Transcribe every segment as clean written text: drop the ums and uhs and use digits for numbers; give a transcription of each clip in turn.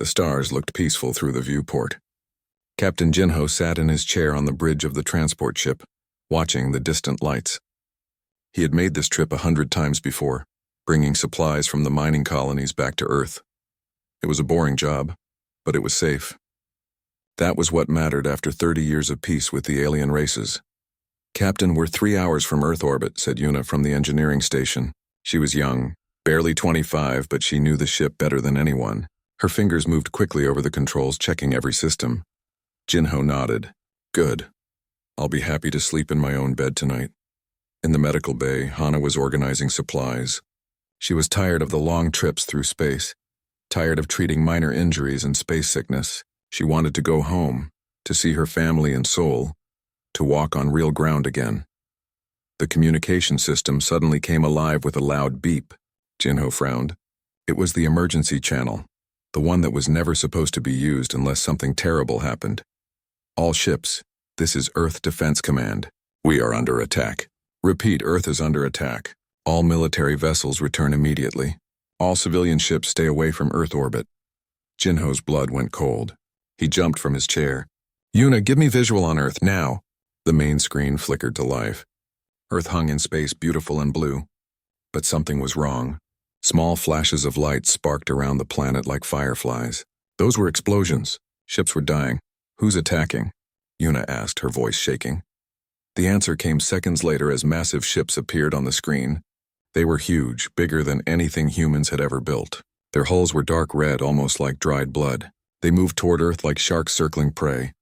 stars looked peaceful through the viewport. Captain Jinho sat in his chair on the bridge of the transport ship, watching the distant lights. He had made this trip 100 times before, bringing supplies from the mining colonies back to Earth. It was a boring job, but it was safe. That was what mattered after 30 years of peace with the alien races. "Captain, we're 3 hours from Earth orbit," said Yuna from the engineering station. She was young, barely 25, but she knew the ship better than anyone. Her fingers moved quickly over the controls, checking every system. Jinho nodded. "Good. I'll be happy to sleep in my own bed tonight." In the medical bay, Hana was organizing supplies. She was tired of the long trips through space, tired of treating minor injuries and space sickness. She wanted to go home, to see her family and soul, to walk on real ground again. The communication system suddenly came alive with a loud beep. Jinho frowned. It was the emergency channel, the one that was never supposed to be used unless something terrible happened. "All ships, this is Earth Defense Command. We are under attack. Repeat, Earth is under attack. All military vessels return immediately. All civilian ships stay away from Earth orbit." Jinho's blood went cold. He jumped from his chair. "Yuna, give me visual on Earth, now." The main screen flickered to life. Earth hung in space, beautiful and blue. But something was wrong. Small flashes of light sparked around the planet like fireflies. Those were explosions. Ships were dying. "Who's attacking?" Yuna asked, her voice shaking. The answer came seconds later as massive ships appeared on the screen. They were huge, bigger than anything humans had ever built. Their hulls were dark red, almost like dried blood. They moved toward Earth like sharks circling prey.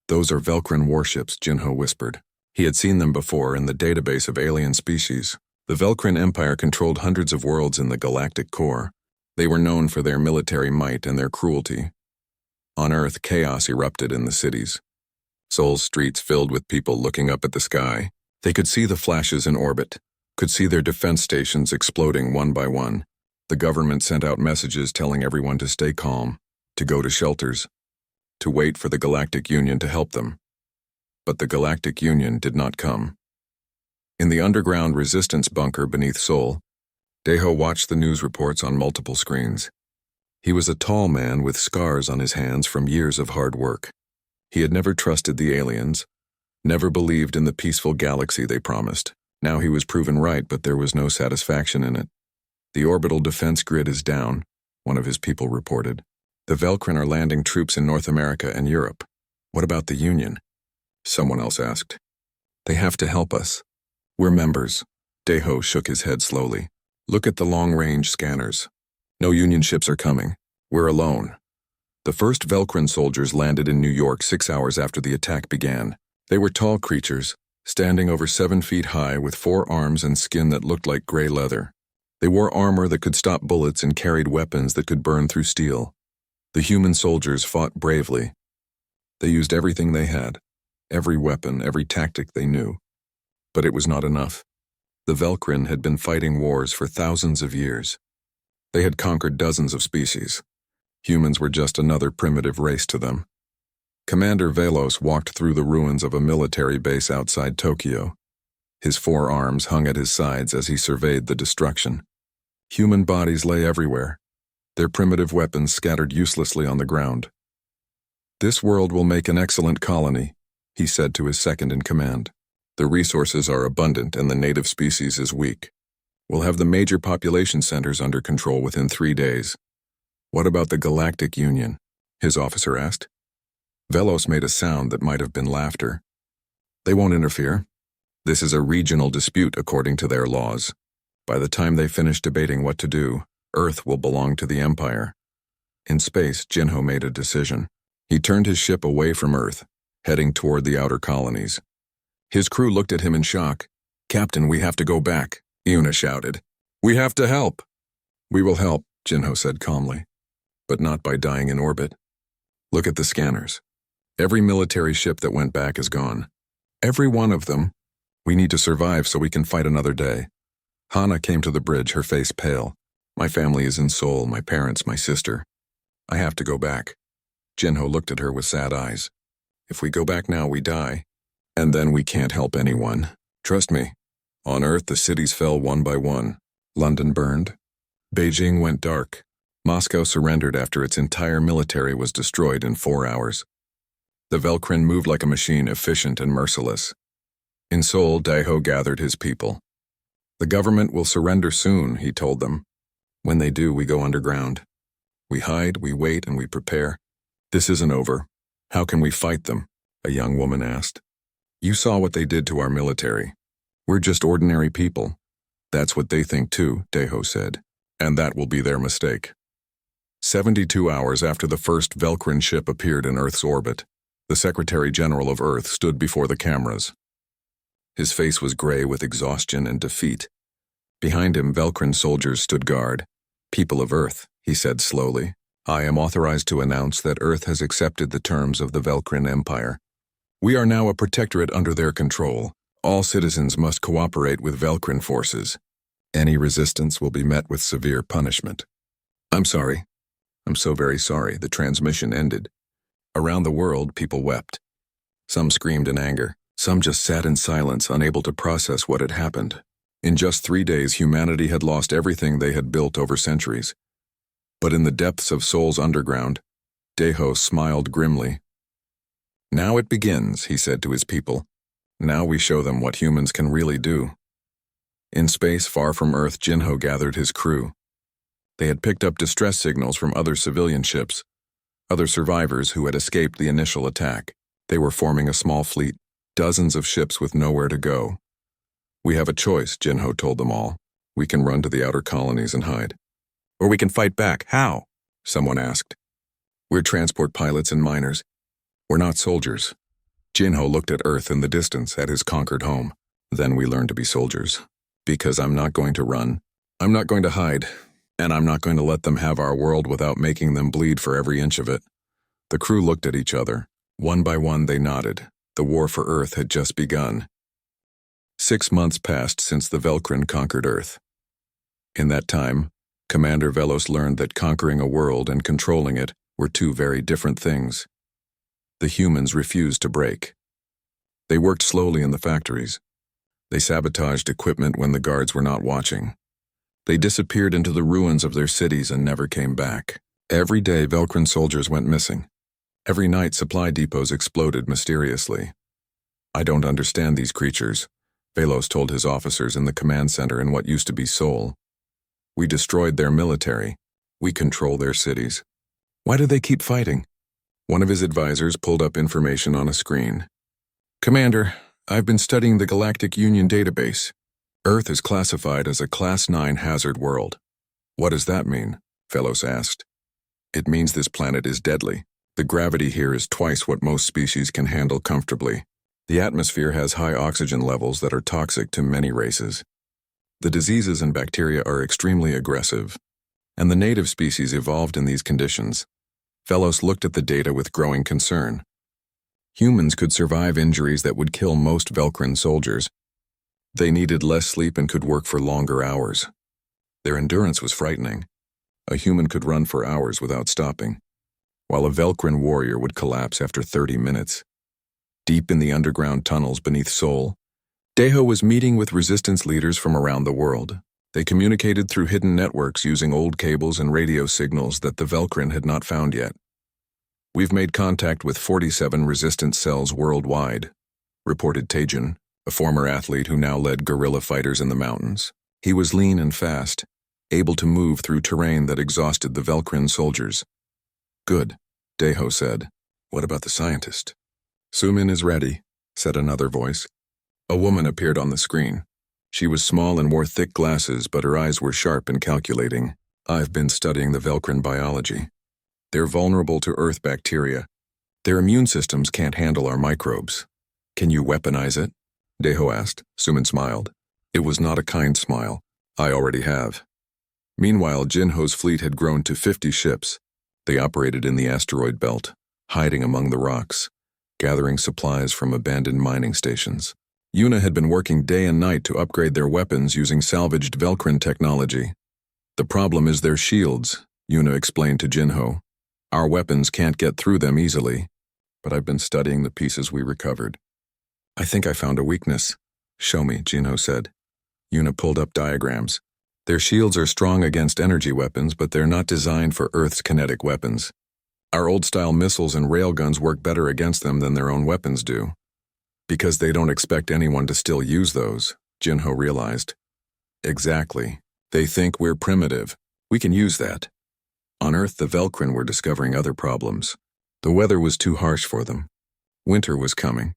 "Those are Velcrin warships," Jinho whispered. He had seen them before in the database of alien species. The Velcrin Empire controlled hundreds of worlds in the galactic core. They were known for their military might and their cruelty. On Earth, chaos erupted in the cities. Seoul's streets filled with people looking up at the sky. They could see the flashes in orbit, could see their defense stations exploding one by one. The government sent out messages telling everyone to stay calm, to go to shelters, to wait for the Galactic Union to help them. But the Galactic Union did not come. In the underground resistance bunker beneath Seoul, Daeho watched the news reports on multiple screens. He was a tall man with scars on his hands from years of hard work. He had never trusted the aliens, never believed in the peaceful galaxy they promised. Now he was proven right, but there was no satisfaction in it. "The orbital defense grid is down," one of his people reported. "The Velcrin are landing troops in North America and Europe." "What about the Union?" someone else asked. "They have to help us. We're members." Daeho shook his head slowly. "Look at the long-range scanners. No Union ships are coming. We're alone." The first Velcrin soldiers landed in New York 6 hours after the attack began. They were tall creatures, standing over 7 feet high with 4 arms and skin that looked like gray leather. They wore armor that could stop bullets and carried weapons that could burn through steel. The human soldiers fought bravely. They used everything they had, every weapon, every tactic they knew. But it was not enough. The Velcrin had been fighting wars for thousands of years. They had conquered dozens of species. Humans were just another primitive race to them. Commander Velos walked through the ruins of a military base outside Tokyo. His 4 arms hung at his sides as he surveyed the destruction. Human bodies lay everywhere, their primitive weapons scattered uselessly on the ground. "This world will make an excellent colony," he said to his second-in-command. "The resources are abundant and the native species is weak. We'll have the major population centers under control within 3 days." "What about the Galactic Union?" his officer asked. Velos made a sound that might have been laughter. "They won't interfere. This is a regional dispute according to their laws. By the time they finish debating what to do, Earth will belong to the Empire." In space, Jinho made a decision. He turned his ship away from Earth, heading toward the outer colonies. His crew looked at him in shock. "Captain, we have to go back," Yuna shouted. "We have to help." "We will help," Jinho said calmly, "but not by dying in orbit. Look at the scanners. Every military ship that went back is gone. Every one of them. We need to survive so we can fight another day." Hana came to the bridge, her face pale. "My family is in Seoul, my parents, my sister. I have to go back." Jinho looked at her with sad eyes. "If we go back now, we die. And then we can't help anyone. Trust me. On Earth, the cities fell one by one. London burned. Beijing went dark. Moscow surrendered after its entire military was destroyed in 4 hours. The Velkrin moved like a machine, efficient and merciless. In Seoul, Daeho gathered his people. The government will surrender soon, he told them. When they do, we go underground. We hide, we wait, and we prepare. This isn't over. How can we fight them? A young woman asked. You saw what they did to our military. We're just ordinary people. That's what they think too, Daeho said. And that will be their mistake. 72 hours after the first Velkrin ship appeared in Earth's orbit, the Secretary-General of Earth stood before the cameras. His face was gray with exhaustion and defeat. Behind him, Velkrin soldiers stood guard. People of Earth, he said slowly, I am authorized to announce that Earth has accepted the terms of the Velkrin Empire. We are now a protectorate under their control. All citizens must cooperate with Velkrin forces. Any resistance will be met with severe punishment. I'm sorry. I'm so very sorry. The transmission ended. Around the world, people wept. Some screamed in anger. Some just sat in silence, unable to process what had happened. In just 3 days, humanity had lost everything they had built over centuries. But in the depths of Seoul's underground, Daeho smiled grimly. Now it begins, he said to his people. Now we show them what humans can really do. In space, far from Earth, Jinho gathered his crew. They had picked up distress signals from other civilian ships, other survivors who had escaped the initial attack. They were forming a small fleet, dozens of ships with nowhere to go. We have a choice, Jinho told them all. We can run to the outer colonies and hide. Or we can fight back. How? Someone asked. We're transport pilots and miners. We're not soldiers. Jinho looked at Earth in the distance, at his conquered home. Then we learned to be soldiers. Because I'm not going to run. I'm not going to hide. And I'm not going to let them have our world without making them bleed for every inch of it. The crew looked at each other. One by one they nodded. The war for Earth had just begun. 6 months passed since the Velkrin conquered Earth. In that time, Commander Velos learned that conquering a world and controlling it were two very different things. The humans refused to break. They worked slowly in the factories. They sabotaged equipment when the guards were not watching. They disappeared into the ruins of their cities and never came back. Every day, Velkrin soldiers went missing. Every night, supply depots exploded mysteriously. I don't understand these creatures, Velos told his officers in the command center in what used to be Seoul. We destroyed their military. We control their cities. Why do they keep fighting? One of his advisors pulled up information on a screen. Commander, I've been studying the Galactic Union database. Earth is classified as a Class 9 hazard world. What does that mean? Velos asked. It means this planet is deadly. The gravity here is twice what most species can handle comfortably. The atmosphere has high oxygen levels that are toxic to many races. The diseases and bacteria are extremely aggressive, and the native species evolved in these conditions. Velos looked at the data with growing concern. Humans could survive injuries that would kill most Velkrin soldiers. They needed less sleep and could work for longer hours. Their endurance was frightening. A human could run for hours without stopping, while a Velkrin warrior would collapse after 30 minutes. Deep in the underground tunnels beneath Seoul, Daeho was meeting with resistance leaders from around the world. They communicated through hidden networks using old cables and radio signals that the Velkrin had not found yet. We've made contact with 47 resistance cells worldwide, reported Taejin, a former athlete who now led guerrilla fighters in the mountains. He was lean and fast, able to move through terrain that exhausted the Velkrin soldiers. Good, Daeho said. What about the scientist? Sumin is ready, said another voice. A woman appeared on the screen. She was small and wore thick glasses, but her eyes were sharp and calculating. I've been studying the Velkrin biology. They're vulnerable to Earth bacteria. Their immune systems can't handle our microbes. Can you weaponize it? Daeho asked. Sumin smiled. It was not a kind smile. I already have. Meanwhile, Jinho's fleet had grown to 50 ships. They operated in the asteroid belt, hiding among the rocks, gathering supplies from abandoned mining stations. Yuna had been working day and night to upgrade their weapons using salvaged Velkrin technology. The problem is their shields, Yuna explained to Jinho. Our weapons can't get through them easily, but I've been studying the pieces we recovered. I think I found a weakness. Show me, Jinho said. Yuna pulled up diagrams. Their shields are strong against energy weapons, but they're not designed for Earth's kinetic weapons. Our old-style missiles and railguns work better against them than their own weapons do. Because they don't expect anyone to still use those, Jinho realized. Exactly. They think we're primitive. We can use that. On Earth, the Velcrin were discovering other problems. The weather was too harsh for them. Winter was coming,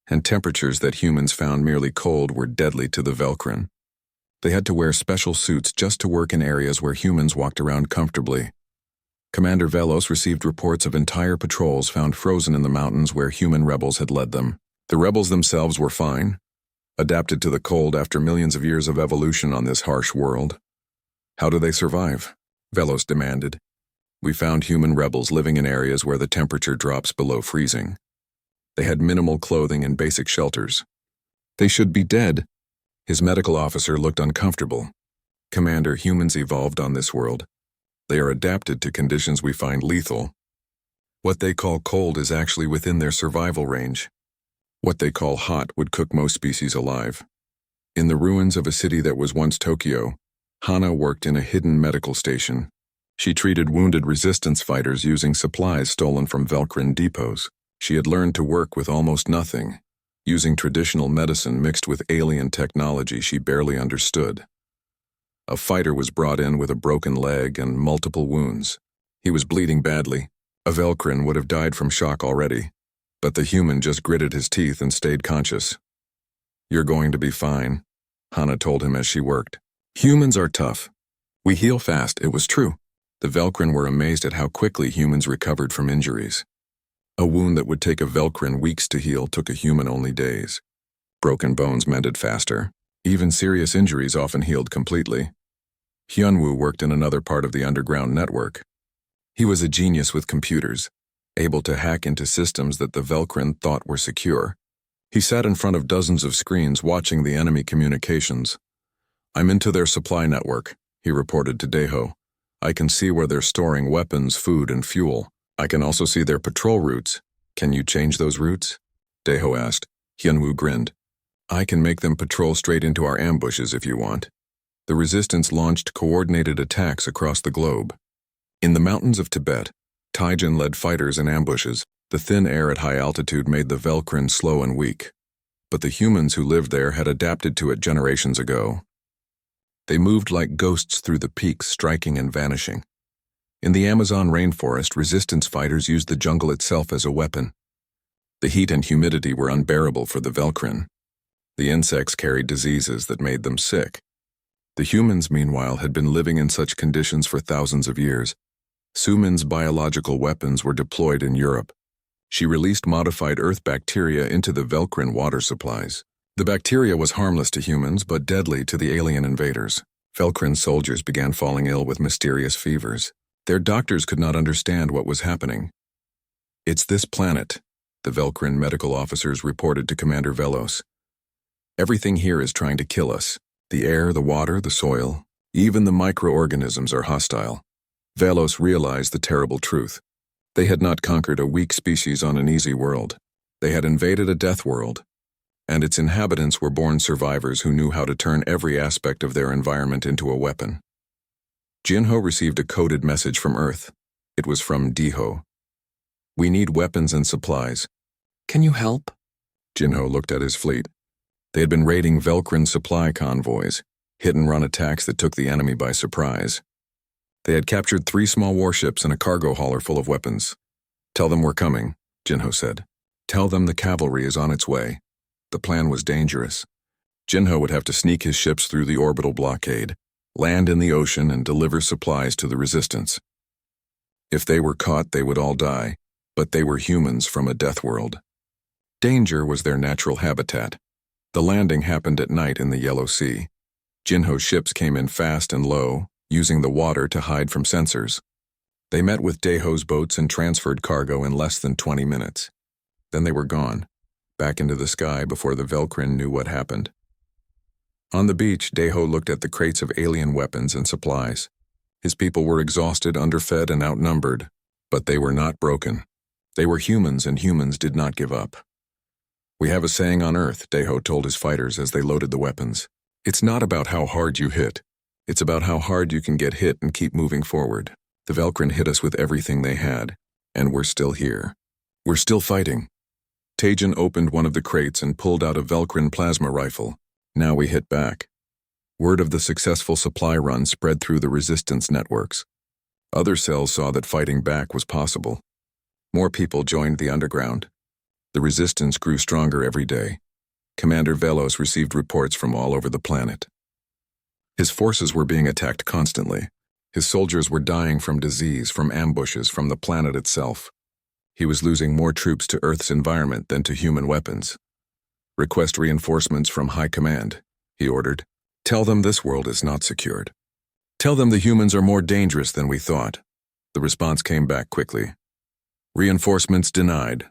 and temperatures that humans found merely cold were deadly to the Velcrin. They had to wear special suits just to work in areas where humans walked around comfortably. Commander Velos received reports of entire patrols found frozen in the mountains where human rebels had led them. The rebels themselves were fine, adapted to the cold after millions of years of evolution on this harsh world. How do they survive? Velos demanded. We found human rebels living in areas where the temperature drops below freezing. They had minimal clothing and basic shelters. They should be dead. His medical officer looked uncomfortable. Commander, humans evolved on this world. They are adapted to conditions we find lethal. What they call cold is actually within their survival range. What they call hot would cook most species alive. In the ruins of a city that was once Tokyo, Hana worked in a hidden medical station. She treated wounded resistance fighters using supplies stolen from Velcrin depots. She had learned to work with almost nothing, using traditional medicine mixed with alien technology she barely understood. A fighter was brought in with a broken leg and multiple wounds. He was bleeding badly. A Velcrin would have died from shock already, but the human just gritted his teeth and stayed conscious. You're going to be fine, Hana told him as she worked. Humans are tough. We heal fast, it was true. The Velcrin were amazed at how quickly humans recovered from injuries. A wound that would take a Velcrin weeks to heal took a human only days. Broken bones mended faster. Even serious injuries often healed completely. Hyunwoo worked in another part of the underground network. He was a genius with computers, able to hack into systems that the Velcrin thought were secure. He sat in front of dozens of screens watching the enemy communications. I'm into their supply network, he reported to Daeho. I can see where they're storing weapons, food, and fuel. I can also see their patrol routes. Can you change those routes? Daeho asked. Hyunwoo grinned. I can make them patrol straight into our ambushes if you want. The resistance launched coordinated attacks across the globe. In the mountains of Tibet, Taijin led fighters in ambushes. The thin air at high altitude made the Velcrin slow and weak. But the humans who lived there had adapted to it generations ago. They moved like ghosts through the peaks, striking and vanishing. In the Amazon rainforest, resistance fighters used the jungle itself as a weapon. The heat and humidity were unbearable for the Velcrin. The insects carried diseases that made them sick. The humans, meanwhile, had been living in such conditions for thousands of years. Sumin's biological weapons were deployed in Europe. She released modified Earth bacteria into the Velcrin water supplies. The bacteria was harmless to humans, but deadly to the alien invaders. Velcrin soldiers began falling ill with mysterious fevers. Their doctors could not understand what was happening. It's this planet, the Velcrin medical officers reported to Commander Velos. Everything here is trying to kill us. The air, the water, the soil, even the microorganisms are hostile. Velos realized the terrible truth. They had not conquered a weak species on an easy world. They had invaded a death world, and its inhabitants were born survivors who knew how to turn every aspect of their environment into a weapon. Jinho received a coded message from Earth. It was from Deho. We need weapons and supplies. Can you help? Jinho looked at his fleet. They had been raiding Velcrin supply convoys, hit-and-run attacks that took the enemy by surprise. They had captured 3 small warships and a cargo hauler full of weapons. Tell them we're coming, Jinho said. Tell them the cavalry is on its way. The plan was dangerous. Jinho would have to sneak his ships through the orbital blockade, land in the ocean, and deliver supplies to the resistance. If they were caught, they would all die, but they were humans from a death world. Danger was their natural habitat. The landing happened at night in the Yellow Sea. Jinho's ships came in fast and low, using the water to hide from sensors. They met with Daeho's boats and transferred cargo in less than 20 minutes. Then they were gone, back into the sky before the Velcrin knew what happened. On the beach, Daeho looked at the crates of alien weapons and supplies. His people were exhausted, underfed, and outnumbered, but they were not broken. They were humans, and humans did not give up. We have a saying on Earth, Daeho told his fighters as they loaded the weapons. It's not about how hard you hit. It's about how hard you can get hit and keep moving forward. The Velcrin hit us with everything they had, and we're still here. We're still fighting. Tajin opened one of the crates and pulled out a Velcrin plasma rifle. Now we hit back. Word of the successful supply run spread through the resistance networks. Other cells saw that fighting back was possible. More people joined the underground. The resistance grew stronger every day. Commander Velos received reports from all over the planet. His forces were being attacked constantly. His soldiers were dying from disease, from ambushes, from the planet itself. He was losing more troops to Earth's environment than to human weapons. Request reinforcements from High Command, he ordered. Tell them this world is not secured. Tell them the humans are more dangerous than we thought. The response came back quickly. Reinforcements denied.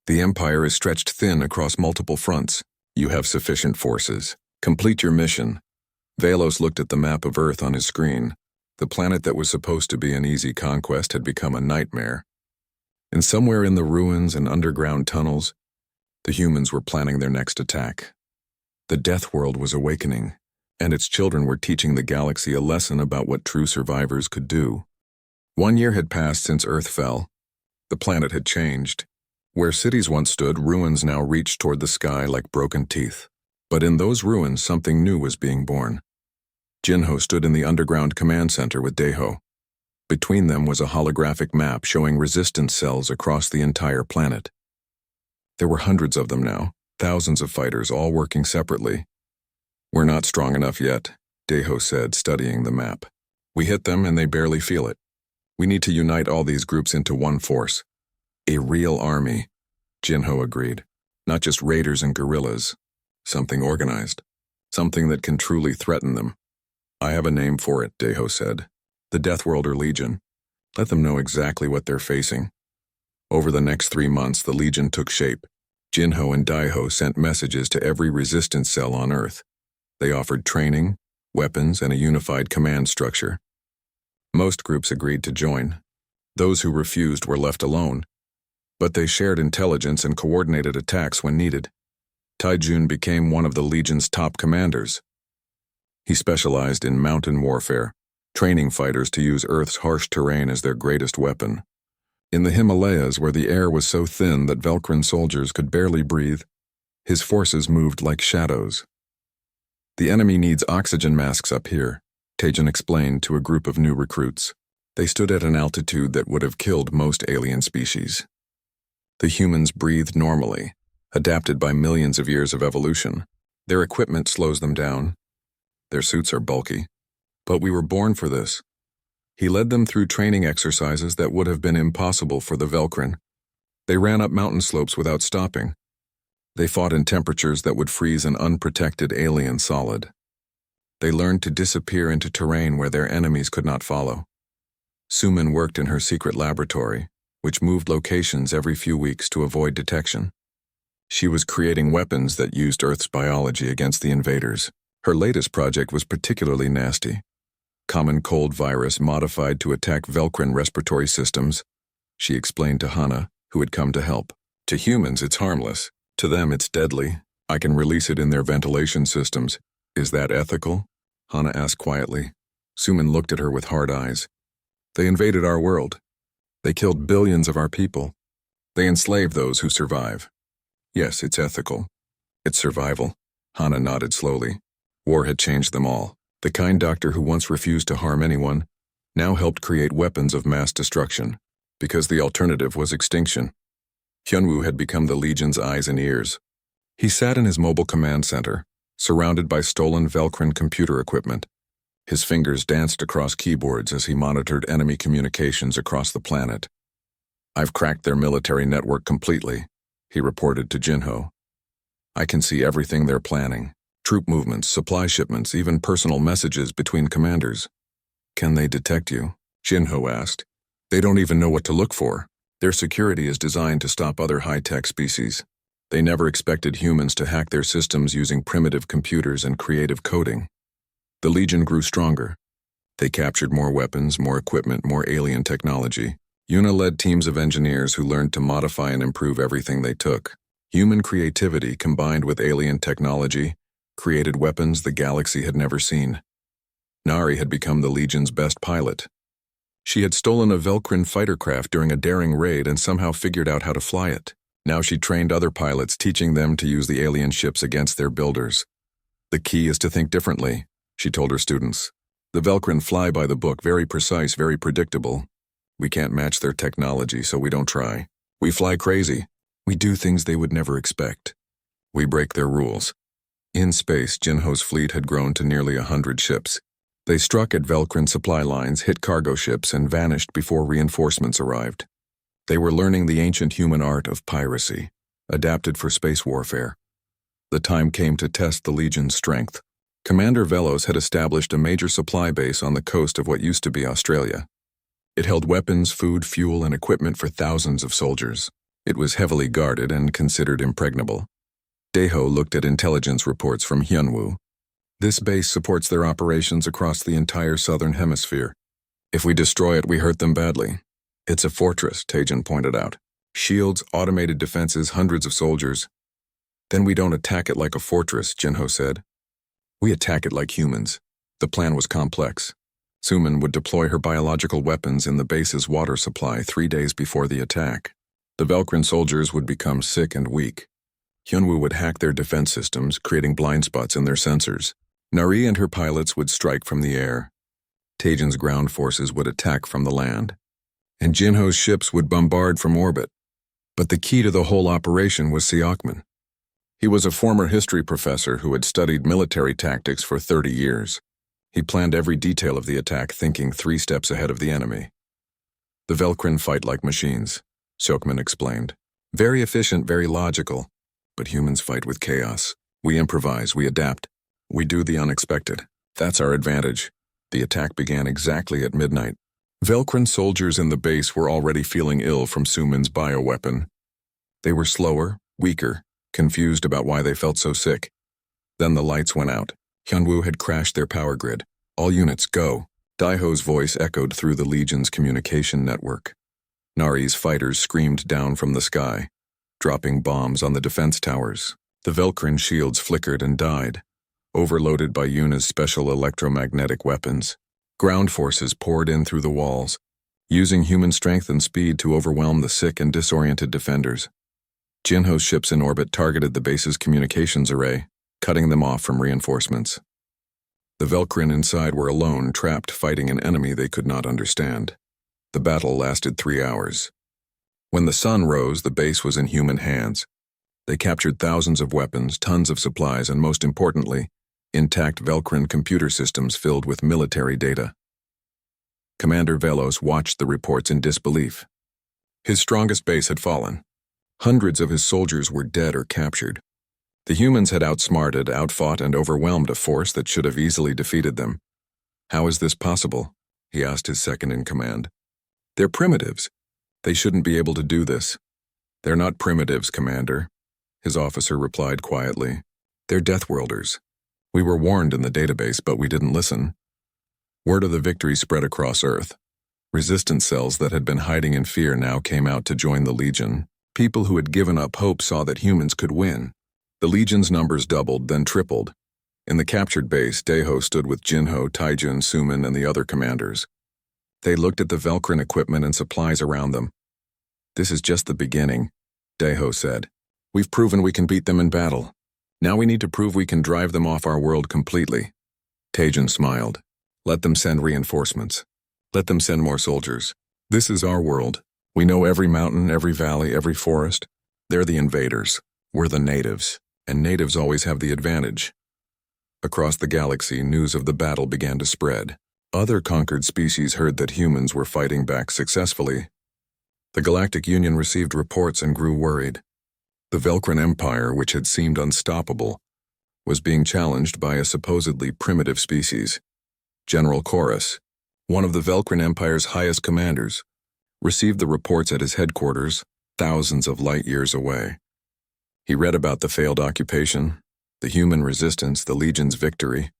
The Empire is stretched thin across multiple fronts. You have sufficient forces. Complete your mission. Velos looked at the map of Earth on his screen. The planet that was supposed to be an easy conquest had become a nightmare. And somewhere in the ruins and underground tunnels, the humans were planning their next attack. The Death World was awakening, and its children were teaching the galaxy a lesson about what true survivors could do. 1 year had passed since Earth fell. The planet had changed. Where cities once stood, ruins now reached toward the sky like broken teeth. But in those ruins, something new was being born. Jinho stood in the underground command center with Deho. Between them was a holographic map showing resistance cells across the entire planet. There were hundreds of them now, thousands of fighters all working separately. We're not strong enough yet, Deho said, studying the map. We hit them and they barely feel it. We need to unite all these groups into one force. A real army, Jinho agreed. Not just raiders and guerrillas. Something organized. Something that can truly threaten them. I have a name for it, Deho said. The Deathworlder Legion. Let them know exactly what they're facing. Over the next 3 months, the Legion took shape. Jinho and Daiho sent messages to every resistance cell on Earth. They offered training, weapons, and a unified command structure. Most groups agreed to join. Those who refused were left alone. But they shared intelligence and coordinated attacks when needed. Taijun became one of the Legion's top commanders. He specialized in mountain warfare, training fighters to use Earth's harsh terrain as their greatest weapon. In the Himalayas, where the air was so thin that Velcrin soldiers could barely breathe, his forces moved like shadows. The enemy needs oxygen masks up here, Tajin explained to a group of new recruits. They stood at an altitude that would have killed most alien species. The humans breathed normally, adapted by millions of years of evolution. Their equipment slows them down. Their suits are bulky. But we were born for this. He led them through training exercises that would have been impossible for the Velcrin. They ran up mountain slopes without stopping. They fought in temperatures that would freeze an unprotected alien solid. They learned to disappear into terrain where their enemies could not follow. Suman worked in her secret laboratory, which moved locations every few weeks to avoid detection. She was creating weapons that used Earth's biology against the invaders. Her latest project was particularly nasty. Common cold virus modified to attack Velcrin respiratory systems, she explained to Hana, who had come to help. To humans, it's harmless. To them, it's deadly. I can release it in their ventilation systems. Is that ethical? Hana asked quietly. Suman looked at her with hard eyes. They invaded our world. They killed billions of our people. They enslaved those who survive. Yes, it's ethical. It's survival. Hana nodded slowly. War had changed them all. The kind doctor who once refused to harm anyone now helped create weapons of mass destruction, because the alternative was extinction. Hyunwoo had become the Legion's eyes and ears. He sat in his mobile command center, surrounded by stolen Velcrin computer equipment. His fingers danced across keyboards as he monitored enemy communications across the planet. I've cracked their military network completely, he reported to Jinho. I can see everything they're planning. Troop movements, supply shipments, even personal messages between commanders. Can they detect you? Jinho asked. They don't even know what to look for. Their security is designed to stop other high-tech species. They never expected humans to hack their systems using primitive computers and creative coding. The Legion grew stronger. They captured more weapons, more equipment, more alien technology. Yuna led teams of engineers who learned to modify and improve everything they took. Human creativity combined with alien technology created weapons the galaxy had never seen. Nari had become the Legion's best pilot. She had stolen a Velcrin fighter craft during a daring raid and somehow figured out how to fly it. Now she trained other pilots, teaching them to use the alien ships against their builders. The key is to think differently, she told her students. The Velcrin fly by the book, very precise, very predictable. We can't match their technology, so we don't try. We fly crazy. We do things they would never expect. We break their rules. In space, Jinho's fleet had grown to nearly 100 ships. They struck at Velcrin supply lines, hit cargo ships, and vanished before reinforcements arrived. They were learning the ancient human art of piracy, adapted for space warfare. The time came to test the Legion's strength. Commander Velos had established a major supply base on the coast of what used to be Australia. It held weapons, food, fuel, and equipment for thousands of soldiers. It was heavily guarded and considered impregnable. Daeho looked at intelligence reports from Hyunwoo. This base supports their operations across the entire southern hemisphere. If we destroy it, we hurt them badly. It's a fortress, Taejin pointed out. Shields, automated defenses, hundreds of soldiers. Then we don't attack it like a fortress, Jinho said. We attack it like humans. The plan was complex. Suman would deploy her biological weapons in the base's water supply 3 days before the attack. The Velcrin soldiers would become sick and weak. Hyunwoo would hack their defense systems, creating blind spots in their sensors. Nari and her pilots would strike from the air. Taejin's ground forces would attack from the land. And Jinho's ships would bombard from orbit. But the key to the whole operation was Seokman. He was a former history professor who had studied military tactics for 30 years. He planned every detail of the attack, thinking 3 steps ahead of the enemy. The Velcrin fight like machines, Seokman explained. Very efficient, very logical. But humans fight with chaos. We improvise, we adapt. We do the unexpected. That's our advantage. The attack began exactly at midnight. Velcrin soldiers in the base were already feeling ill from Suman's bioweapon. They were slower, weaker, confused about why they felt so sick. Then the lights went out. Hyunwoo had crashed their power grid. All units, go. Daeho's voice echoed through the Legion's communication network. Nari's fighters screamed down from the sky, dropping bombs on the defense towers. The Velcrin shields flickered and died, overloaded by Yuna's special electromagnetic weapons. Ground forces poured in through the walls, using human strength and speed to overwhelm the sick and disoriented defenders. Jinho's ships in orbit targeted the base's communications array, cutting them off from reinforcements. The Velcrin inside were alone, trapped fighting an enemy they could not understand. The battle lasted 3 hours. When the sun rose, the base was in human hands. They captured thousands of weapons, tons of supplies, and most importantly, intact Velcrin computer systems filled with military data. Commander Velos watched the reports in disbelief. His strongest base had fallen. Hundreds of his soldiers were dead or captured. The humans had outsmarted, outfought, and overwhelmed a force that should have easily defeated them. How is this possible? He asked his second-in-command. They're primitives. They shouldn't be able to do this. They're not primitives, Commander, his officer replied quietly. They're Deathworlders. We were warned in the database, but we didn't listen. Word of the victory spread across Earth. Resistance cells that had been hiding in fear now came out to join the Legion. People who had given up hope saw that humans could win. The Legion's numbers doubled, then tripled. In the captured base, Daeho stood with Jinho, Taejin, Suman, and the other commanders. They looked at the Velcrin equipment and supplies around them. This is just the beginning, Daeho said. We've proven we can beat them in battle. Now we need to prove we can drive them off our world completely. Taejin smiled. Let them send reinforcements. Let them send more soldiers. This is our world. We know every mountain, every valley, every forest. They're the invaders. We're the natives. And natives always have the advantage. Across the galaxy, news of the battle began to spread. Other conquered species heard that humans were fighting back successfully. The Galactic Union received reports and grew worried. The Velcrin Empire, which had seemed unstoppable, was being challenged by a supposedly primitive species. General Chorus, one of the Velcrin Empire's highest commanders, received the reports at his headquarters, thousands of light years away. He read about the failed occupation, the human resistance, the Legion's victory.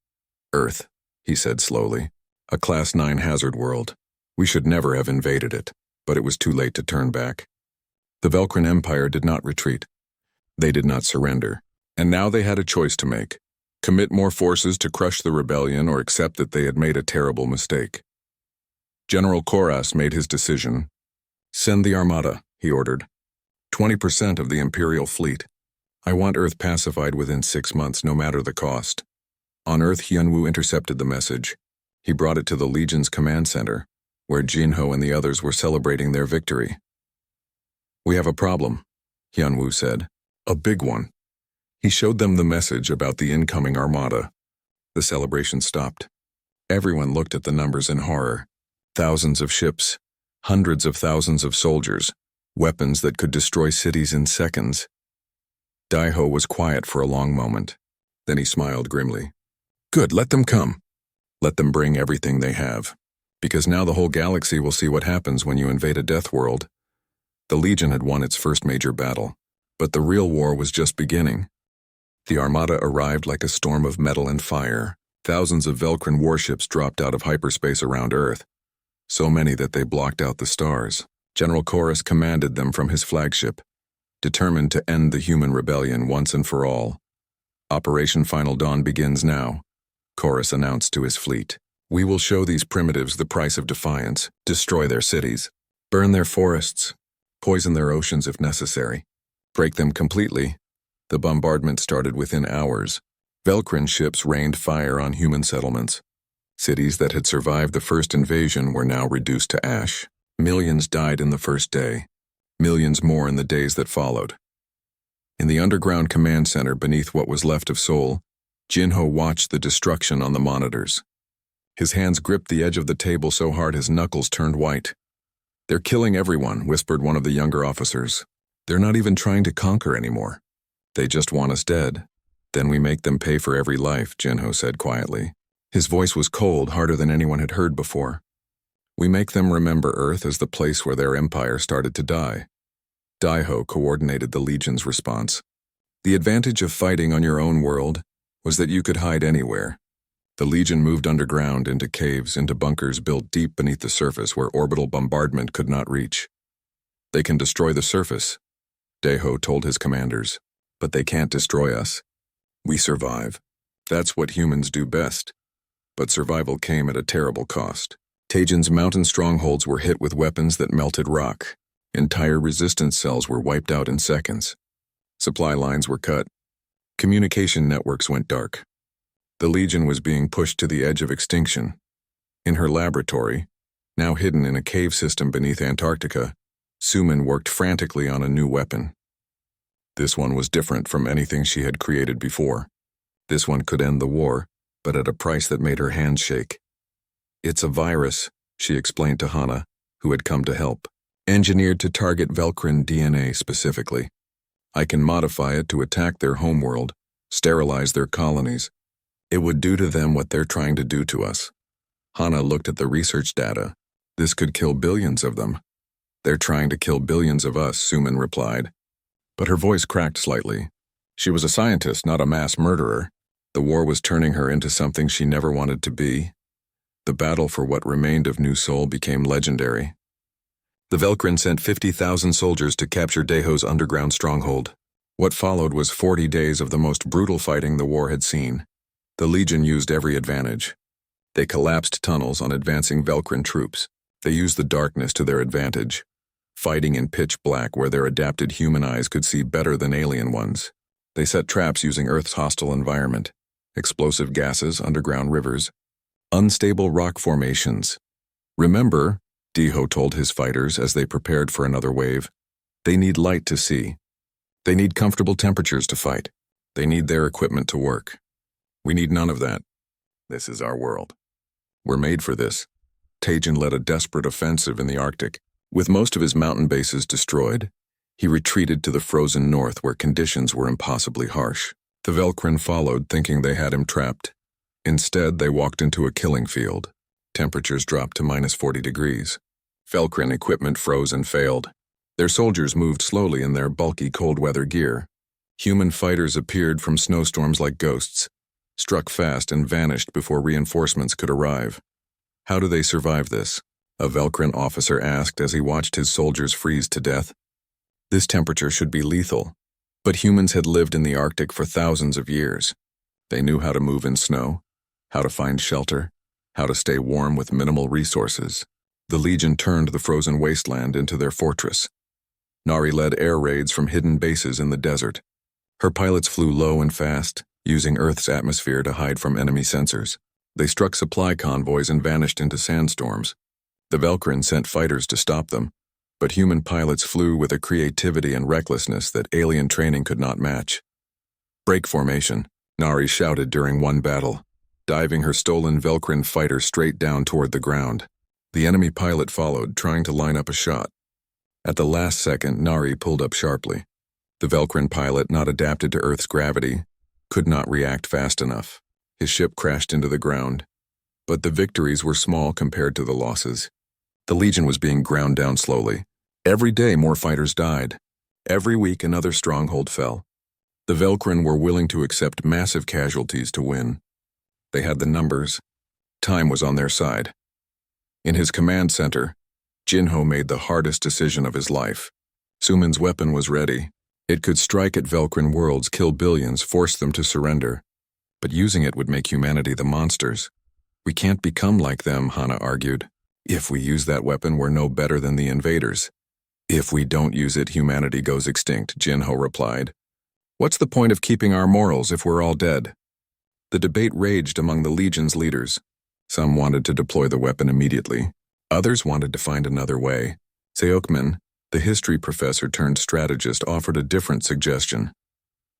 Earth, he said slowly, a Class 9 hazard world. We should never have invaded it, but it was too late to turn back. The Velcrin Empire did not retreat. They did not surrender, and now they had a choice to make. Commit more forces to crush the rebellion or accept that they had made a terrible mistake. General Koras made his decision. Send the Armada, he ordered. 20% of the Imperial fleet. I want Earth pacified within 6 months, no matter the cost. On Earth, Hyunwoo intercepted the message. He brought it to the Legion's command center, where Jinho and the others were celebrating their victory. We have a problem, Hyunwoo said. A big one. He showed them the message about the incoming Armada. The celebration stopped. Everyone looked at the numbers in horror. Thousands of ships, hundreds of thousands of soldiers, weapons that could destroy cities in seconds. Daiho was quiet for a long moment. Then he smiled grimly. Good, let them come. Let them bring everything they have. Because now the whole galaxy will see what happens when you invade a death world. The Legion had won its first major battle, but the real war was just beginning. The Armada arrived like a storm of metal and fire. Thousands of Velcrin warships dropped out of hyperspace around Earth, so many that they blocked out the stars. General Koras commanded them from his flagship, determined to end the human rebellion once and for all. Operation Final Dawn begins now, Koras announced to his fleet. We will show these primitives the price of defiance, destroy their cities, burn their forests, poison their oceans if necessary, break them completely. The bombardment started within hours. Velcrin ships rained fire on human settlements. Cities that had survived the first invasion were now reduced to ash. Millions died in the first day. Millions more in the days that followed. In the underground command center beneath what was left of Seoul, Jinho watched the destruction on the monitors. His hands gripped the edge of the table so hard his knuckles turned white. They're killing everyone, whispered one of the younger officers. They're not even trying to conquer anymore. They just want us dead. Then we make them pay for every life, Jinho said quietly. His voice was cold, harder than anyone had heard before. We make them remember Earth as the place where their empire started to die. Daiho coordinated the Legion's response. The advantage of fighting on your own world was that you could hide anywhere. The Legion moved underground into caves, into bunkers built deep beneath the surface where orbital bombardment could not reach. They can destroy the surface, Daiho told his commanders, but they can't destroy us. We survive. That's what humans do best. But survival came at a terrible cost. Taejin's mountain strongholds were hit with weapons that melted rock. Entire resistance cells were wiped out in seconds. Supply lines were cut. Communication networks went dark. The Legion was being pushed to the edge of extinction. In her laboratory, now hidden in a cave system beneath Antarctica, Sumin worked frantically on a new weapon. This one was different from anything she had created before. This one could end the war, but at a price that made her hands shake. It's a virus, she explained to Hana, who had come to help. Engineered to target Velcrin DNA specifically. I can modify it to attack their homeworld, sterilize their colonies. It would do to them what they're trying to do to us. Hana looked at the research data. This could kill billions of them. They're trying to kill billions of us, Sumin replied. But her voice cracked slightly. She was a scientist, not a mass murderer. The war was turning her into something she never wanted to be. The battle for what remained of New Seoul became legendary. The Velcrin sent 50,000 soldiers to capture Daiho's underground stronghold. What followed was 40 days of the most brutal fighting the war had seen. The Legion used every advantage. They collapsed tunnels on advancing Velcrin troops. They used the darkness to their advantage, fighting in pitch black where their adapted human eyes could see better than alien ones. They set traps using Earth's hostile environment, explosive gases, underground rivers, unstable rock formations. Remember, Daiho told his fighters as they prepared for another wave, they need light to see. They need comfortable temperatures to fight. They need their equipment to work. We need none of that. This is our world. We're made for this. Taejin led a desperate offensive in the Arctic. With most of his mountain bases destroyed, he retreated to the frozen north where conditions were impossibly harsh. The Velcrin followed, thinking they had him trapped. Instead, they walked into a killing field. Temperatures dropped to -40 degrees. Velcrin equipment froze and failed. Their soldiers moved slowly in their bulky cold-weather gear. Human fighters appeared from snowstorms like ghosts, struck fast and vanished before reinforcements could arrive. How do they survive this? A Velcrin officer asked as he watched his soldiers freeze to death. This temperature should be lethal, but humans had lived in the Arctic for thousands of years. They knew how to move in snow, how to find shelter, how to stay warm with minimal resources. The Legion turned the frozen wasteland into their fortress. Nari led air raids from hidden bases in the desert. Her pilots flew low and fast, using Earth's atmosphere to hide from enemy sensors. They struck supply convoys and vanished into sandstorms. The Velkrin sent fighters to stop them, but human pilots flew with a creativity and recklessness that alien training could not match. "Break formation," Nari shouted during one battle, diving her stolen Velkrin fighter straight down toward the ground. The enemy pilot followed, trying to line up a shot. At the last second, Nari pulled up sharply. The Velkrin pilot, not adapted to Earth's gravity, could not react fast enough. His ship crashed into the ground. But the victories were small compared to the losses. The Legion was being ground down slowly. Every day more fighters died. Every week another stronghold fell. The Velkrin were willing to accept massive casualties to win. They had the numbers. Time was on their side. In his command center, Jinho made the hardest decision of his life. Suman's weapon was ready. It could strike at Velkrin worlds, kill billions, force them to surrender. But using it would make humanity the monsters. "We can't become like them," Hana argued. "If we use that weapon, we're no better than the invaders." "If we don't use it, humanity goes extinct," Jinho replied. "What's the point of keeping our morals if we're all dead?" The debate raged among the Legion's leaders. Some wanted to deploy the weapon immediately. Others wanted to find another way. Seokman, the history professor turned strategist, offered a different suggestion.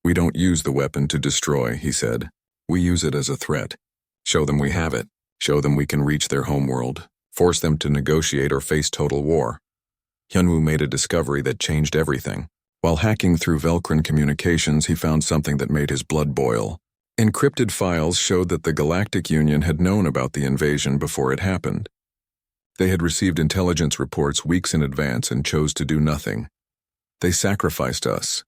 "We don't use the weapon to destroy," he said. "We use it as a threat. Show them we have it. Show them we can reach their homeworld. Force them to negotiate or face total war." Hyunwoo made a discovery that changed everything. While hacking through Velkrin communications, he found something that made his blood boil. Encrypted files showed that the Galactic Union had known about the invasion before it happened. They had received intelligence reports weeks in advance and chose to do nothing. "They sacrificed us,"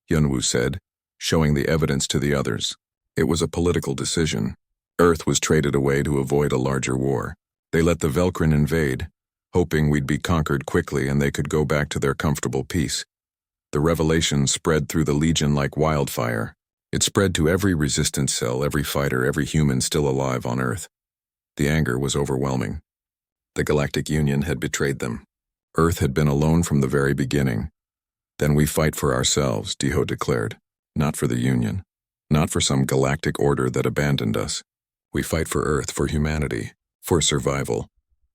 Hyunwoo said, showing the evidence to the others. It was a political decision. Earth was traded away to avoid a larger war. They let the Velkrin invade, hoping we'd be conquered quickly and they could go back to their comfortable peace. The revelation spread through the Legion like wildfire. It spread to every resistance cell, every fighter, every human still alive on Earth. The anger was overwhelming. The Galactic Union had betrayed them. Earth had been alone from the very beginning. "Then we fight for ourselves," Diho declared. "Not for the Union. Not for some galactic order that abandoned us. We fight for Earth, for humanity, for survival."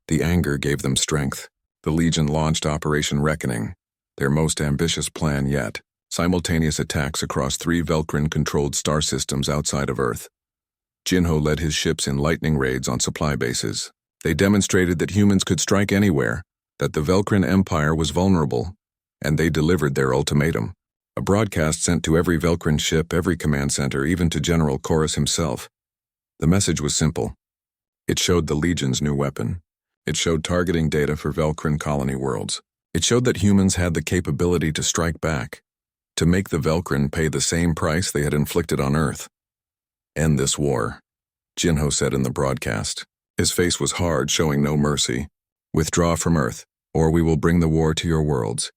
The anger gave them strength. The Legion launched Operation Reckoning, their most ambitious plan yet. Simultaneous attacks across 3 Velkrin-controlled star systems outside of Earth. Jinho led his ships in lightning raids on supply bases. They demonstrated that humans could strike anywhere, that the Velkrin Empire was vulnerable, and they delivered their ultimatum. A broadcast sent to every Velkrin ship, every command center, even to General Chorus himself. The message was simple. It showed the Legion's new weapon. It showed targeting data for Velkrin colony worlds. It showed that humans had the capability to strike back, to make the Velkrin pay the same price they had inflicted on Earth. "End this war," Jinho said in the broadcast. His face was hard, showing no mercy. "Withdraw from Earth, or we will bring the war to your worlds.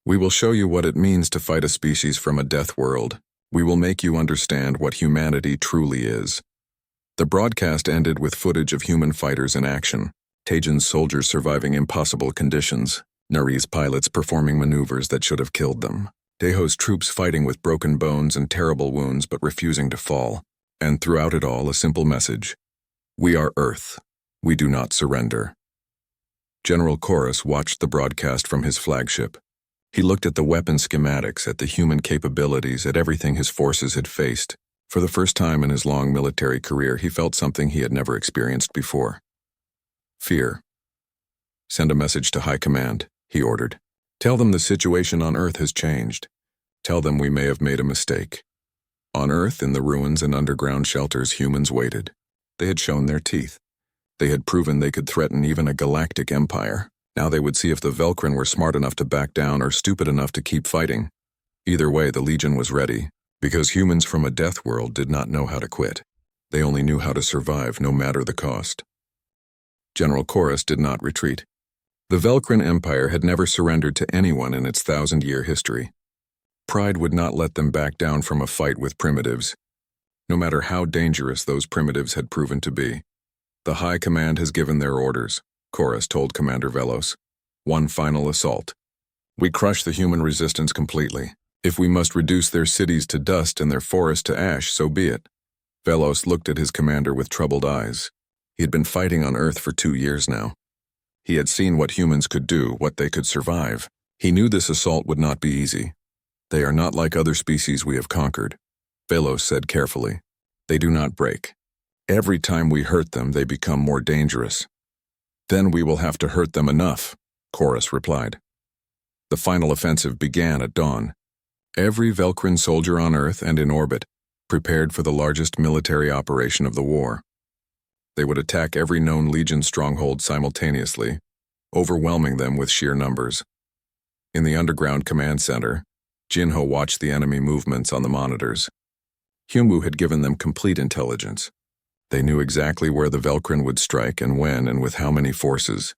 We will show you what it means to fight a species from a death world. We will make you understand what humanity truly is." The broadcast ended with footage of human fighters in action. Taejin's soldiers surviving impossible conditions. Nari's pilots performing maneuvers that should have killed them. Daeho's troops fighting with broken bones and terrible wounds but refusing to fall. And throughout it all, a simple message. "We are Earth. We do not surrender." General Chorus watched the broadcast from his flagship. He looked at the weapon schematics, at the human capabilities, at everything his forces had faced. For the first time in his long military career, he felt something he had never experienced before. Fear. "Send a message to High Command," he ordered. "Tell them the situation on Earth has changed. Tell them we may have made a mistake." On Earth, in the ruins and underground shelters, humans waited. They had shown their teeth. They had proven they could threaten even a galactic empire. Now they would see if the Velkrin were smart enough to back down or stupid enough to keep fighting. Either way, the Legion was ready, because humans from a death world did not know how to quit. They only knew how to survive, no matter the cost. General Chorus did not retreat. The Velkrin Empire had never surrendered to anyone in its 1,000-year history. Pride would not let them back down from a fight with primitives. no matter how dangerous those primitives had proven to be. The High Command has given their orders, Chorus told Commander Velos. One final assault. We crush the human resistance completely. If we must reduce their cities to dust and their forests to ash, so be it. Velos looked at his commander with troubled eyes. He had been fighting on Earth for 2 years now. He had seen what humans could do, what they could survive. He knew this assault would not be easy. They are not like other species we have conquered, Velos said carefully. They do not break. Every time we hurt them, they become more dangerous. Then we will have to hurt them enough, Chorus replied. The final offensive began at dawn. Every Velcrin soldier on Earth and in orbit prepared for the largest military operation of the war. They would attack every known Legion stronghold simultaneously, overwhelming them with sheer numbers. In the underground command center, Jinho watched the enemy movements on the monitors. Humu had given them complete intelligence. They knew exactly where the Velcrin would strike and when and with how many forces.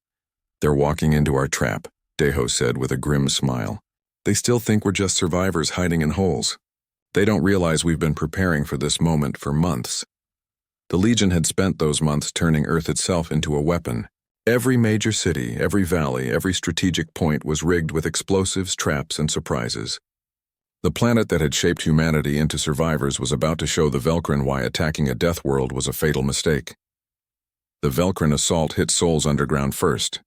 They're walking into our trap, Deho said with a grim smile. They still think we're just survivors hiding in holes. They don't realize we've been preparing for this moment for months. The Legion had spent those months turning Earth itself into a weapon. Every major city, every valley, every strategic point was rigged with explosives, traps, and surprises. The planet that had shaped humanity into survivors was about to show the Velcrin why attacking a death world was a fatal mistake. The Velcrin assault hit Sol's underground first.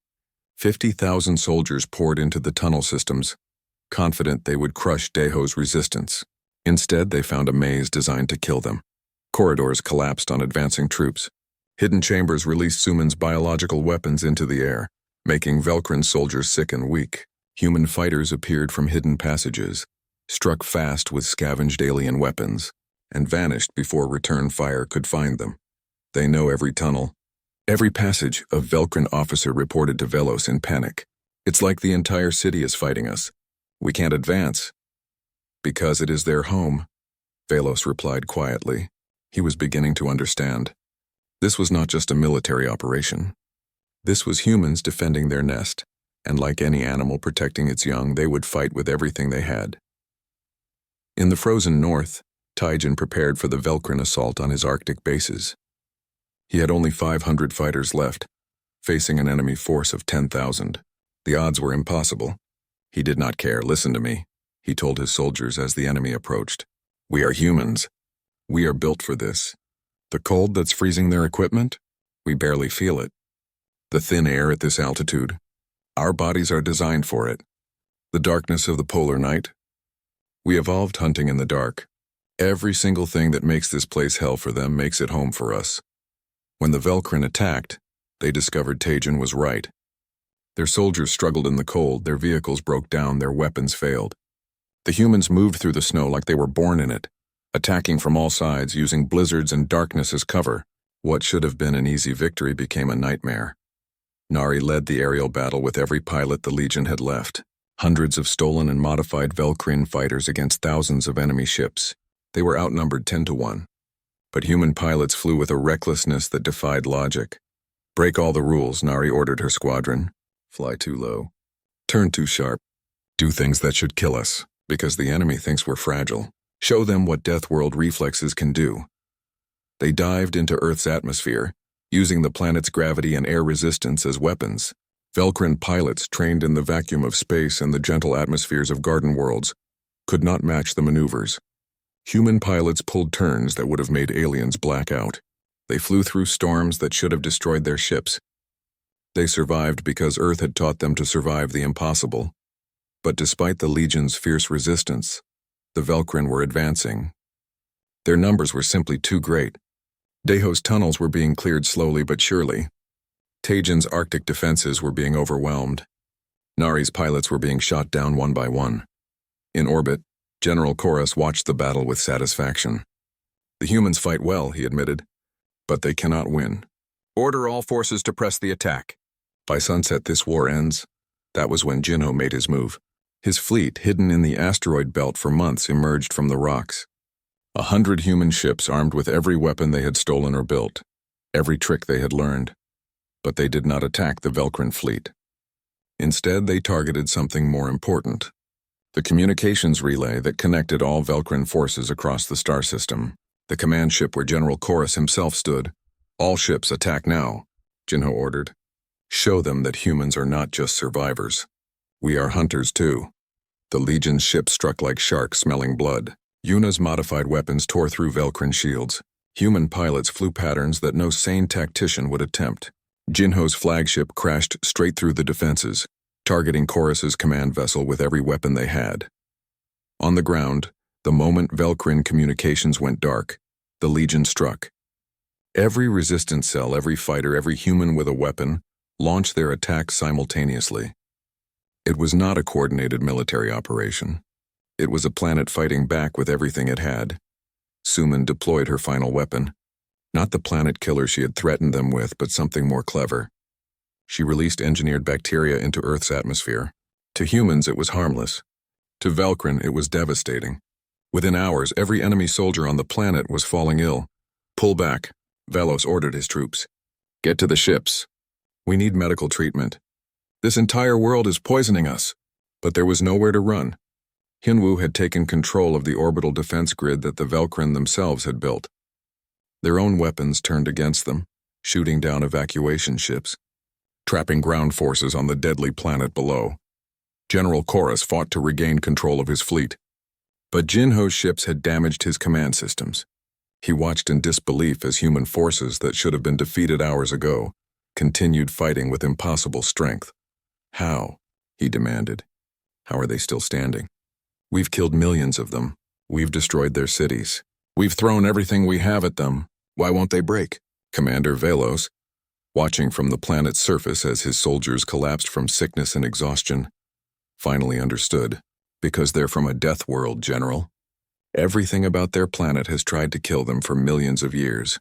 50,000 soldiers poured into the tunnel systems, confident they would crush Deho's resistance. Instead, they found a maze designed to kill them. Corridors collapsed on advancing troops. Hidden chambers released Suman's biological weapons into the air, making Velcrin soldiers sick and weak. Human fighters appeared from hidden passages, struck fast with scavenged alien weapons, and vanished before return fire could find them. They know every tunnel, every passage, a Velcrin officer reported to Velos in panic. It's like the entire city is fighting us. We can't advance. Because it is their home, Velos replied quietly. He was beginning to understand. This was not just a military operation. This was humans defending their nest, and like any animal protecting its young, they would fight with everything they had. In the frozen north, Taijin prepared for the Velcrin assault on his Arctic bases. He had only 500 fighters left, facing an enemy force of 10,000. The odds were impossible. He did not care. Listen to me, he told his soldiers as the enemy approached. We are humans. We are built for this. The cold that's freezing their equipment? We barely feel it. The thin air at this altitude? Our bodies are designed for it. The darkness of the polar night? We evolved hunting in the dark. Every single thing that makes this place hell for them makes it home for us. When the Velcrin attacked, they discovered Taijin was right. Their soldiers struggled in the cold, their vehicles broke down, their weapons failed. The humans moved through the snow like they were born in it, attacking from all sides, using blizzards and darkness as cover. What should have been an easy victory became a nightmare. Nari led the aerial battle with every pilot the Legion had left. Hundreds of stolen and modified Velcrin fighters against thousands of enemy ships. They were outnumbered 10-1. But human pilots flew with a recklessness that defied logic. Break all the rules, Nari ordered her squadron. Fly too low. Turn too sharp. Do things that should kill us, because the enemy thinks we're fragile. Show them what Deathworld reflexes can do. They dived into Earth's atmosphere, using the planet's gravity and air resistance as weapons. Velcrin pilots trained in the vacuum of space and the gentle atmospheres of garden worlds could not match the maneuvers. Human pilots pulled turns that would have made aliens black out. They flew through storms that should have destroyed their ships. They survived because Earth had taught them to survive the impossible. But despite the Legion's fierce resistance, the Velcrin were advancing. Their numbers were simply too great. Deho's tunnels were being cleared slowly but surely. Taijin's Arctic defenses were being overwhelmed. Nari's pilots were being shot down one by one. In orbit, General Chorus watched the battle with satisfaction. The humans fight well, he admitted, but they cannot win. Order all forces to press the attack. By sunset this war ends. That was when Jinho made his move. His fleet, hidden in the asteroid belt for months, emerged from the rocks. 100 human ships armed with every weapon they had stolen or built, every trick they had learned. But they did not attack the Velcrin fleet. Instead, they targeted something more important. The communications relay that connected all Velcrin forces across the star system. the command ship where General Chorus himself stood. "All ships attack now," Jinho ordered. "Show them that humans are not just survivors. We are hunters too." The Legion's ship struck like sharks smelling blood. Yuna's modified weapons tore through Velcrin shields. Human pilots flew patterns that no sane tactician would attempt. Jinho's flagship crashed straight through the defenses, targeting Chorus's command vessel with every weapon they had. On the ground, the moment Velcrin communications went dark, the Legion struck. Every resistance cell, every fighter, every human with a weapon launched their attacks simultaneously. It was not a coordinated military operation. It was a planet fighting back with everything it had. Suman deployed her final weapon. Not the planet killer she had threatened them with, but something more clever. She released engineered bacteria into Earth's atmosphere. To humans, it was harmless. To Velcrin, it was devastating. Within hours, every enemy soldier on the planet was falling ill. "Pull back," Velos ordered his troops. "Get to the ships. We need medical treatment. This entire world is poisoning us." But there was nowhere to run. Hinwu had taken control of the orbital defense grid that the Velcrin themselves had built. Their own weapons turned against them, shooting down evacuation ships, trapping ground forces on the deadly planet below. General Chorus fought to regain control of his fleet. But Jinho's ships had damaged his command systems. He watched in disbelief as human forces that should have been defeated hours ago continued fighting with impossible strength. "How?" he demanded. "How are they still standing? We've killed millions of them. We've destroyed their cities. We've thrown everything we have at them. Why won't they break?" Commander Velos, watching from the planet's surface as his soldiers collapsed from sickness and exhaustion, finally understood. "Because they're from a death world, General. Everything about their planet has tried to kill them for millions of years.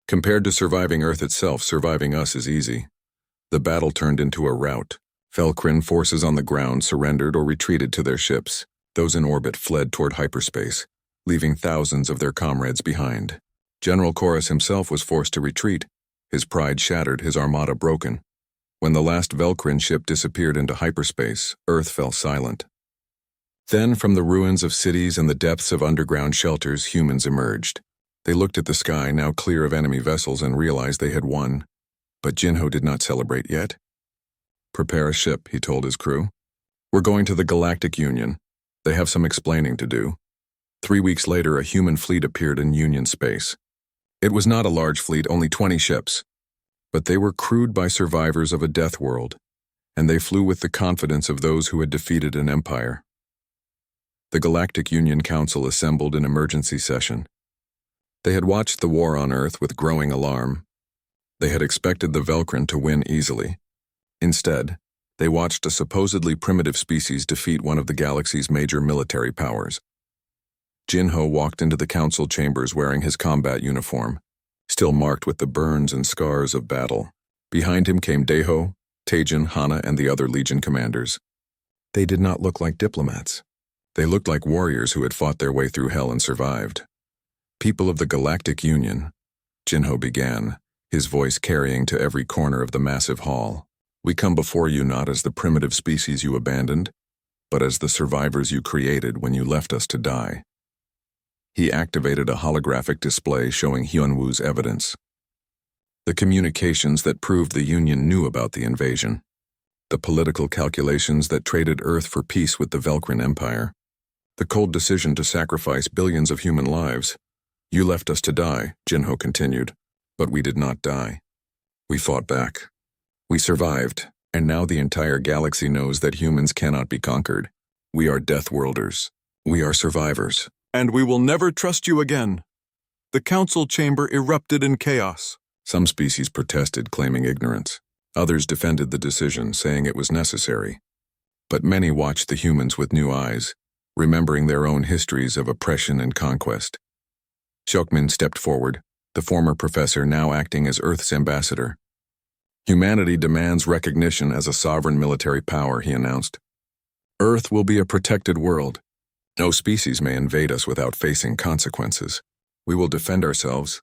Compared to surviving Earth itself, surviving us is easy." The battle turned into a rout. Velcrin forces on the ground surrendered or retreated to their ships. Those in orbit fled toward hyperspace, leaving thousands of their comrades behind. General Chorus himself was forced to retreat, his pride shattered, his armada broken. When the last Velcrin ship disappeared into hyperspace, Earth fell silent. Then, from the ruins of cities and the depths of underground shelters, humans emerged. They looked at the sky, now clear of enemy vessels, and realized they had won. But Jinho did not celebrate yet. "Prepare a ship," he told his crew. "We're going to the Galactic Union. They have some explaining to do." 3 weeks later, a human fleet appeared in Union space. It was not a large fleet, only 20 ships. But they were crewed by survivors of a death world, and they flew with the confidence of those who had defeated an empire. The Galactic Union Council assembled in emergency session. They had watched the war on Earth with growing alarm. They had expected the Velcrin to win easily. Instead, they watched a supposedly primitive species defeat one of the galaxy's major military powers. Jinho walked into the council chambers wearing his combat uniform, still marked with the burns and scars of battle. Behind him came Deho, Teijin, Hana, and the other Legion commanders. They did not look like diplomats. They looked like warriors who had fought their way through hell and survived. "People of the Galactic Union," Jinho began, his voice carrying to every corner of the massive hall. "We come before you not as the primitive species you abandoned, but as the survivors you created when you left us to die." He activated a holographic display showing Hyunwoo's evidence. The communications that proved the Union knew about the invasion. The political calculations that traded Earth for peace with the Velcrin Empire. The cold decision to sacrifice billions of human lives. "You left us to die," Jinho continued, "but we did not die. We fought back. We survived, and now the entire galaxy knows that humans cannot be conquered. We are Deathworlders. We are survivors. And we will never trust you again." The council chamber erupted in chaos. Some species protested, claiming ignorance. Others defended the decision, saying it was necessary. But many watched the humans with new eyes, remembering their own histories of oppression and conquest. Shokmin stepped forward, the former professor now acting as Earth's ambassador. "Humanity demands recognition as a sovereign military power," he announced. "Earth will be a protected world. No species may invade us without facing consequences. We will defend ourselves,